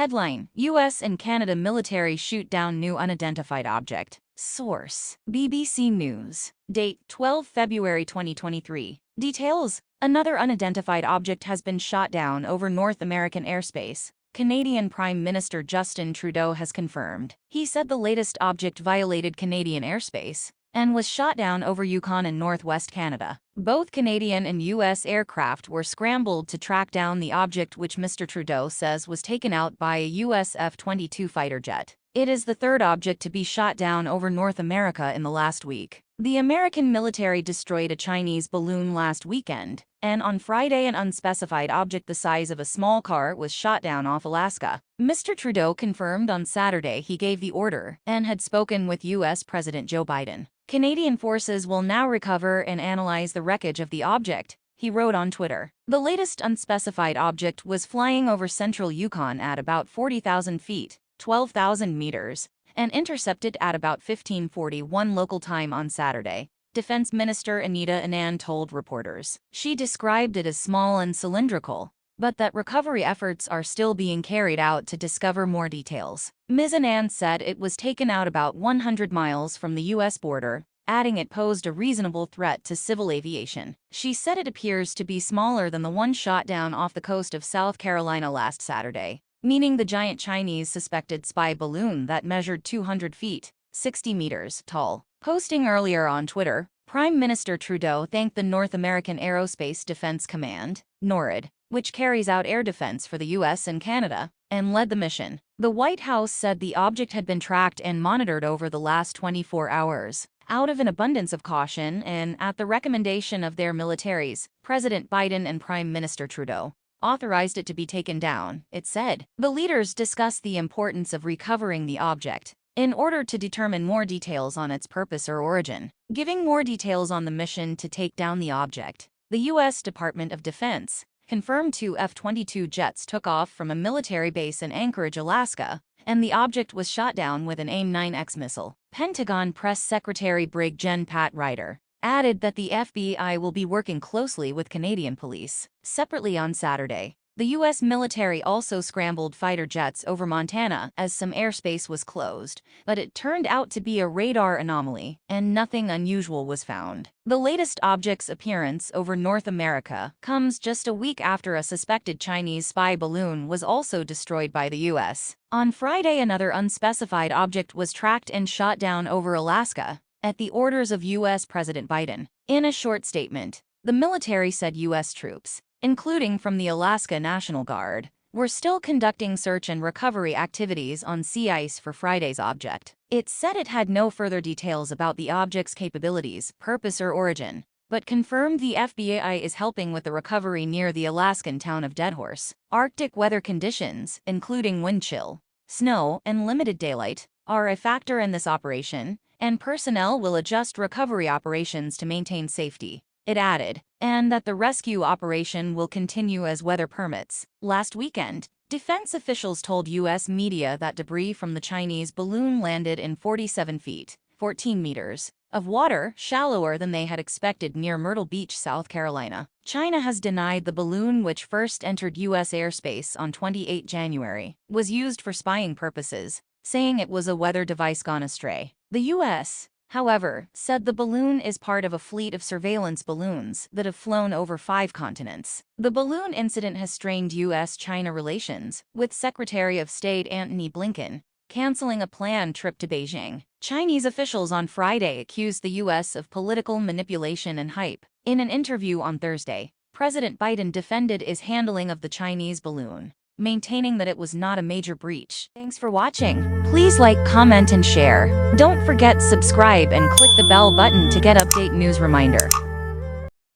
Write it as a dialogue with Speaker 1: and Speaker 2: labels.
Speaker 1: Headline: U.S. and Canada military shoot down new unidentified object. Source: BBC News. Date: 12 February 2023. Details: another unidentified object has been shot down over North American airspace. Canadian Prime Minister Justin Trudeau has confirmed. He said the latest object violated Canadian airspace and was shot down over Yukon in northwest Canada. Both Canadian and U.S. aircraft were scrambled to track down the object, which Mr. Trudeau says was taken out by a U.S. F-22 fighter jet. It is the third object to be shot down over North America in the last week. The American military destroyed a Chinese balloon last weekend, and on Friday an unspecified object the size of a small car was shot down off Alaska. Mr. Trudeau confirmed on Saturday he gave the order and had spoken with U.S. President Joe Biden. Canadian forces will now recover and analyze the wreckage of the object, he wrote on Twitter. The latest unspecified object was flying over central Yukon at about 40,000 feet, 12,000 meters, and intercepted at about 15:41 local time on Saturday, Defense Minister Anita Anand told reporters. She described it as small and cylindrical, but that recovery efforts are still being carried out to discover more details. Ms. Anand said it was taken out about 100 miles from the U.S. border, adding it posed a reasonable threat to civil aviation. She said it appears to be smaller than the one shot down off the coast of South Carolina last Saturday, meaning the giant Chinese suspected spy balloon that measured 200 feet, 60 meters, tall. Posting earlier on Twitter, Prime Minister Trudeau thanked the North American Aerospace Defense Command, NORAD, which carries out air defense for the U.S. and Canada, and led the mission. The White House said the object had been tracked and monitored over the last 24 hours. Out of an abundance of caution and at the recommendation of their militaries, President Biden and Prime Minister Trudeau authorized it to be taken down, it said. The leaders discussed the importance of recovering the object in order to determine more details on its purpose or origin. Giving more details on the mission to take down the object, the U.S. Department of Defense confirmed 2 F-22 jets took off from a military base in Anchorage, Alaska, and the object was shot down with an AIM-9X missile. Pentagon Press Secretary Brig Gen Pat Ryder added that the FBI will be working closely with Canadian police. Separately on Saturday, the U.S. military also scrambled fighter jets over Montana as some airspace was closed, but it turned out to be a radar anomaly, and nothing unusual was found. The latest object's appearance over North America comes just a week after a suspected Chinese spy balloon was also destroyed by the U.S. On Friday, another unspecified object was tracked and shot down over Alaska, at the orders of U.S. President Biden. In a short statement, the military said U.S. troops, including from the Alaska National Guard, were still conducting search and recovery activities on sea ice for Friday's object. It said it had no further details about the object's capabilities, purpose or origin, but confirmed the FBI is helping with the recovery near the Alaskan town of Deadhorse. Arctic weather conditions, including wind chill, snow, and limited daylight, are a factor in this operation, and personnel will adjust recovery operations to maintain safety, it added, and that the rescue operation will continue as weather permits. Last weekend, defense officials told U.S. media that debris from the Chinese balloon landed in 47 feet, 14 meters, of water shallower than they had expected near Myrtle Beach, South Carolina. China has denied the balloon, which first entered U.S. airspace on 28 January, was used for spying purposes, saying it was a weather device gone astray. The U.S., however, said the balloon is part of a fleet of surveillance balloons that have flown over 5 continents. The balloon incident has strained U.S.-China relations, with Secretary of State Antony Blinken canceling a planned trip to Beijing. Chinese officials on Friday accused the U.S. of political manipulation and hype. In an interview on Thursday, President Biden defended his handling of the Chinese balloon, maintaining that it was not a major breach. Thanks for watching. Please like, comment, and share. Don't forget subscribe and click the bell button to get update news reminder.